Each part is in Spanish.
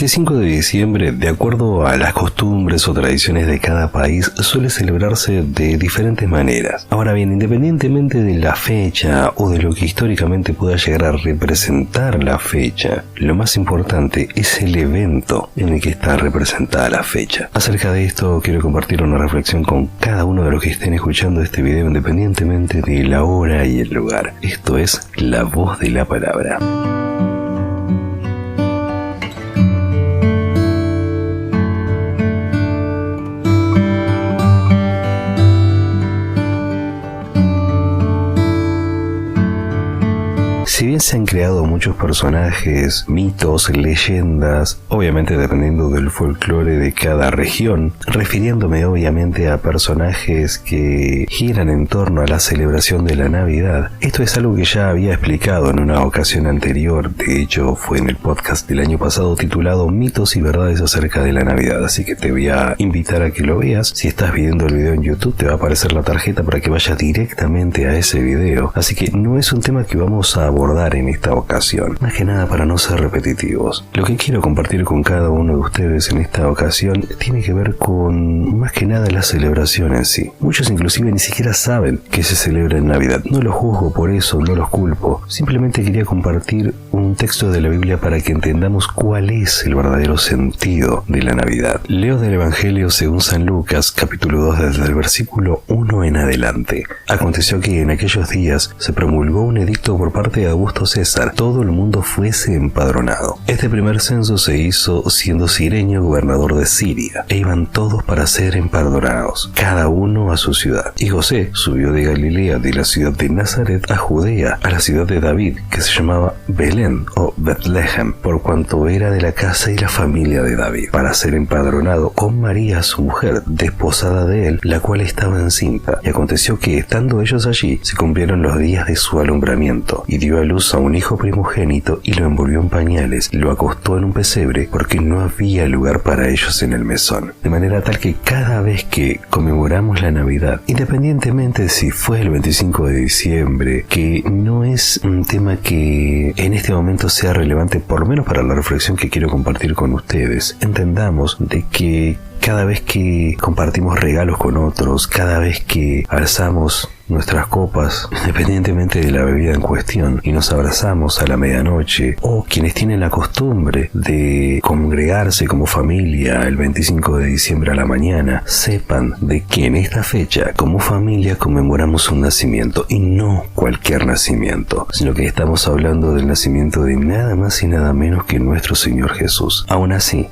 25 de diciembre, de acuerdo a las costumbres o tradiciones de cada país, suele celebrarse de diferentes maneras. Ahora bien, independientemente de la fecha o de lo que históricamente pueda llegar a representar la fecha, lo más importante es el evento en el que está representada la fecha. Acerca de esto quiero compartir una reflexión con cada uno de los que estén escuchando este video, independientemente de la hora y el lugar. Esto es La Voz de la Palabra. Si bien se han creado muchos personajes, mitos, leyendas, obviamente dependiendo del folclore de cada región, refiriéndome obviamente a personajes que giran en torno a la celebración de la Navidad, esto es algo que ya había explicado en una ocasión anterior. De hecho fue en el podcast del año pasado titulado Mitos y verdades acerca de la Navidad, así que te voy a invitar a que lo veas. Si estás viendo el video en YouTube te va a aparecer la tarjeta para que vayas directamente a ese video, así que no es un tema que vamos a abordar en esta ocasión, más que nada para no ser repetitivos. Lo que quiero compartir con cada uno de ustedes en esta ocasión tiene que ver con más que nada la celebración en sí. Muchos inclusive ni siquiera saben que se celebra en Navidad. No los juzgo por eso, no los culpo. Simplemente quería compartir un texto de la Biblia para que entendamos cuál es el verdadero sentido de la Navidad. Leo del Evangelio según San Lucas, capítulo 2, desde el versículo 1 en adelante. Aconteció que en aquellos días se promulgó un edicto por parte de Augusto César, todo el mundo fuese empadronado. Este primer censo se hizo siendo Cirenio gobernador de Siria, e iban todos para ser empadronados, cada uno a su ciudad. Y José subió de Galilea, de la ciudad de Nazaret, a Judea, a la ciudad de David, que se llamaba Belén o Betlehem, por cuanto era de la casa y la familia de David, para ser empadronado con María su mujer, desposada de él, la cual estaba encinta. Y aconteció que, estando ellos allí, se cumplieron los días de su alumbramiento, y dio a luz a un hijo primogénito y lo envolvió en pañales, lo acostó en un pesebre porque no había lugar para ellos en el mesón. De manera tal que cada vez que conmemoramos la Navidad, independientemente si fue el 25 de diciembre, que no es un tema que en este momento sea relevante, por lo menos para la reflexión que quiero compartir con ustedes, entendamos de que cada vez que compartimos regalos con otros, cada vez que alzamos nuestras copas, independientemente de la bebida en cuestión, y nos abrazamos a la medianoche, o quienes tienen la costumbre de congregarse como familia el 25 de diciembre a la mañana, sepan de que en esta fecha, como familia, conmemoramos un nacimiento, y no cualquier nacimiento, sino que estamos hablando del nacimiento de nada más y nada menos que nuestro Señor Jesús. Aún así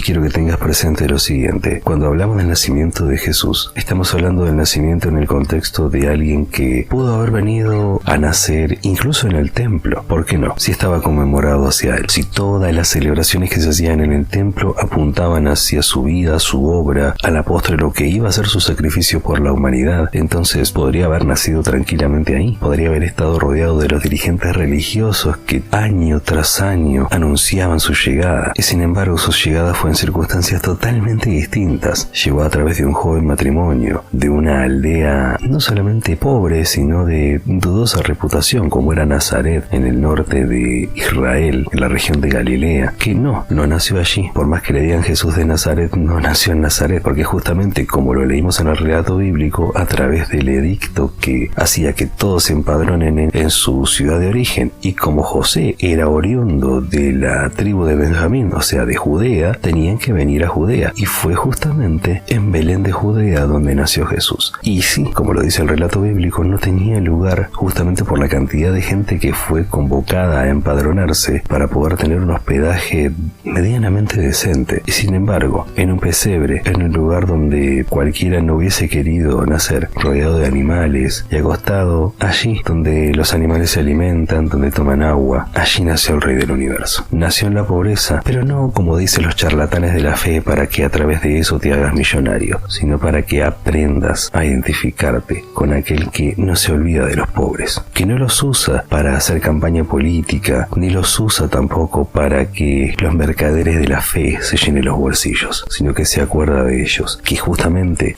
quiero que tengas presente lo siguiente: cuando hablamos del nacimiento de Jesús, estamos hablando del nacimiento en el contexto de alguien que pudo haber venido a nacer incluso en el templo. ¿Por qué no? Si estaba conmemorado hacia él, si todas las celebraciones que se hacían en el templo apuntaban hacia su vida, su obra, a la postre lo que iba a ser su sacrificio por la humanidad, entonces podría haber nacido tranquilamente ahí, podría haber estado rodeado de los dirigentes religiosos que año tras año anunciaban su llegada, y sin embargo su llegada fue en circunstancias totalmente distintas. Llegó a través de un joven matrimonio, de una aldea no solamente pobre, sino de dudosa reputación, como era Nazaret, en el norte de Israel, en la región de Galilea, que no nació allí. Por más que le digan Jesús de Nazaret, no nació en Nazaret, porque justamente, como lo leímos en el relato bíblico, a través del edicto que hacía que todos se empadronen en su ciudad de origen, y como José era oriundo de la tribu de Benjamín, o sea de Judea, tenían que venir a Judea, y fue justamente en Belén de Judea donde nació Jesús. Y sí, como lo dice el relato bíblico, no tenía lugar justamente por la cantidad de gente que fue convocada a empadronarse para poder tener un hospedaje medianamente decente. Y sin embargo, en un pesebre, en un lugar donde cualquiera no hubiese querido nacer, rodeado de animales y acostado allí donde los animales se alimentan, donde toman agua, allí nació el Rey del Universo. Nació en la pobreza, pero no como dicen los charlatanes de la fe, para que a través través de eso te hagas millonario, sino para que aprendas a identificarte con aquel que no se olvida de los pobres, que no los usa para hacer campaña política, ni los usa tampoco para que los mercaderes de la fe se llenen los bolsillos, sino que se acuerda de ellos, que justamente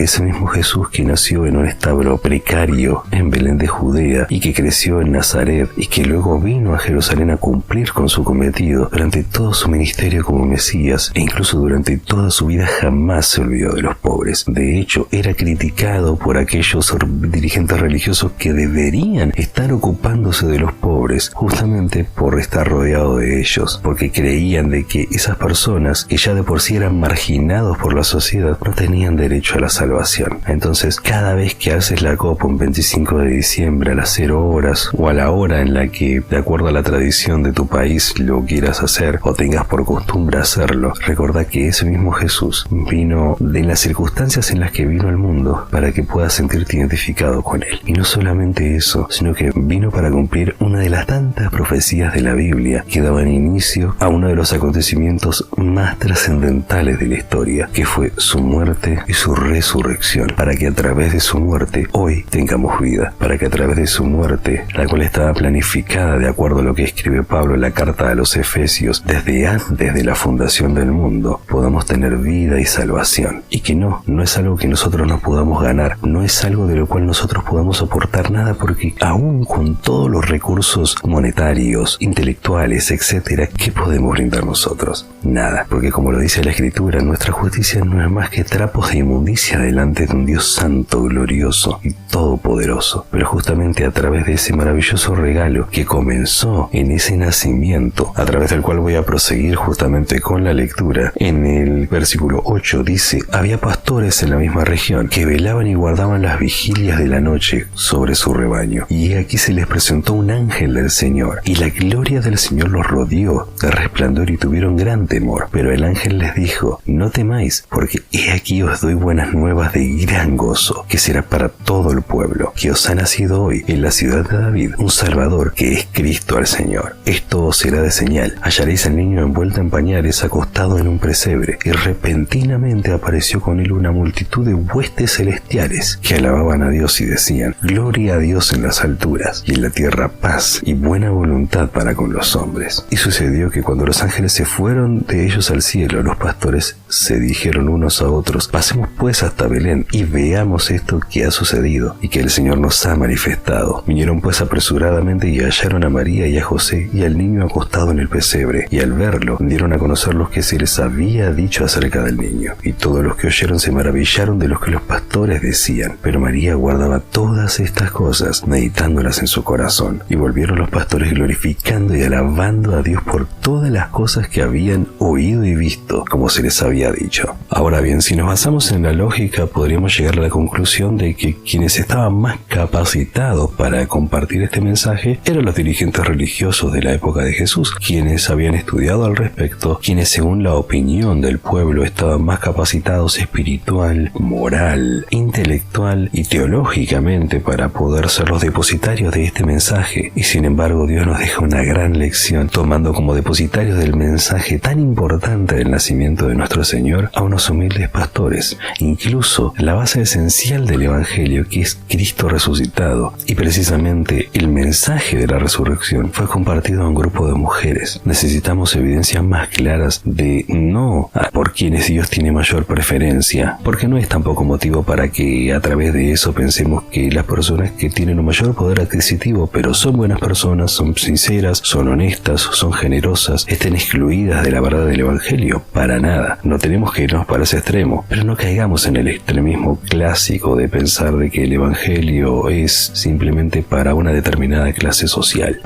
ese mismo Jesús que nació en un establo precario en Belén de Judea y que creció en Nazaret y que luego vino a Jerusalén a cumplir con su cometido durante todo su ministerio como Mesías e incluso durante toda su vida jamás se olvidó de los pobres. De hecho, era criticado por aquellos dirigentes religiosos que deberían estar ocupándose de los pobres justamente por estar rodeado de ellos, porque creían de que esas personas que ya de por sí eran marginados por la sociedad no tenían derecho a la salvación. Entonces, cada vez que haces la copa un 25 de diciembre a las 0 horas o a la hora en la que, de acuerdo a la tradición de tu país, lo quieras hacer o tengas por costumbre hacerlo, recordá que ese mismo Jesús vino de las circunstancias en las que vino al mundo para que puedas sentirte identificado con él. Y no solamente eso, sino que vino para cumplir una de las tantas profecías de la Biblia que daban inicio a uno de los acontecimientos más trascendentales de la historia, que fue su muerte y su resurrección, para que a través de su muerte hoy tengamos vida, para que a través de su muerte, la cual estaba planificada de acuerdo a lo que escribe Pablo en la carta a los Efesios, desde antes de la fundación del mundo, podamos tener vida y salvación. Y que no es algo que nosotros nos podamos ganar, no es algo de lo cual nosotros podamos aportar nada, porque aún con todos los recursos monetarios, intelectuales, etcétera, ¿qué podemos brindar nosotros? Nada, porque como lo dice la Escritura, nuestra justicia no es más que trapos de inmundicia delante de un Dios santo, glorioso y todopoderoso. Pero justamente a través de ese maravilloso regalo que comenzó en ese nacimiento, a través del cual voy a proseguir justamente con la lectura, en el versículo 8 dice: había pastores en la misma región que velaban y guardaban las vigilias de la noche sobre su rebaño, y aquí se les presentó un ángel del Señor, y la gloria del Señor los rodeó de resplandor y tuvieron gran temor. Pero el ángel les dijo: no temáis, porque he aquí os doy buenas nuevas de gran gozo, que será para todo el pueblo, que os ha nacido hoy en la ciudad de David un Salvador, que es Cristo el Señor. Esto os será de señal: hallaréis al niño envuelto en pañales, acostado en un pesebre. Y repentinamente apareció con él una multitud de huestes celestiales, que alababan a Dios y decían: gloria a Dios en las alturas, y en la tierra paz y buena voluntad para con los hombres. Y sucedió que cuando los ángeles se fueron de ellos al cielo, los pastores se dijeron unos a otros: pasemos pues hasta Belén y veamos esto que ha sucedido y que el Señor nos ha manifestado. Vinieron pues apresuradamente y hallaron a María y a José y al niño acostado en el pesebre, y al verlo dieron a conocer lo que se les había dicho acerca del niño. Y todos los que oyeron se maravillaron de lo que los pastores decían. Pero María guardaba todas estas cosas, meditándolas en su corazón. Y volvieron los pastores glorificando y alabando a Dios por todas las cosas que habían oído y visto, como se les había dicho. Ahora bien, si nos basamos en la lógica, podríamos llegar a la conclusión de que quienes estaban más capacitados para compartir este mensaje eran los dirigentes religiosos de la época de Jesús, quienes habían estudiado al respecto, quienes según la opinión del pueblo estaban más capacitados espiritual, moral, intelectual y teológicamente para poder ser los depositarios de este mensaje. Y sin embargo, Dios nos deja una gran lección, tomando como depositarios del mensaje tan importante del nacimiento de nuestro Señor a unos humildes pastores, incluso la base esencial del Evangelio, que es Cristo resucitado. Y precisamente el mensaje de la resurrección fue compartido a un grupo de mujeres. Necesitamos evidencias más claras de no por quienes Dios tiene mayor preferencia, porque no es tampoco motivo para que a través de eso pensemos que las personas que tienen un mayor poder adquisitivo, pero son buenas personas, son sinceras, son honestas, son generosas, estén excluidas de la verdad del Evangelio. Para nada. No tenemos que irnos para ese extremo, pero no caigamos en el extremismo clásico de pensar de que el Evangelio es simplemente para una determinada clase social.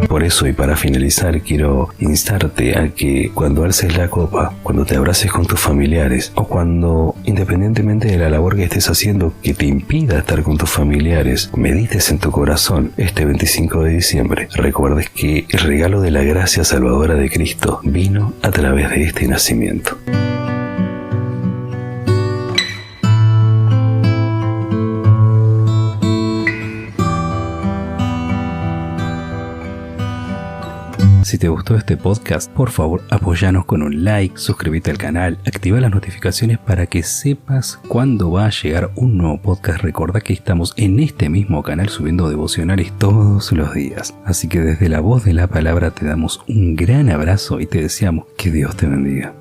Por eso, y para finalizar, quiero instarte a que cuando alces la copa, cuando te abraces con tus familiares, o cuando, independientemente de la labor que estés haciendo que te impida estar con tus familiares, medites en tu corazón este 25 de diciembre. Recuerdes que el regalo de la gracia salvadora de Cristo vino a través de este nacimiento. Si te gustó este podcast, por favor apóyanos con un like, suscríbete al canal, activa las notificaciones para que sepas cuándo va a llegar un nuevo podcast. Recordá que estamos en este mismo canal subiendo devocionales todos los días. Así que desde la voz de la palabra te damos un gran abrazo y te deseamos que Dios te bendiga.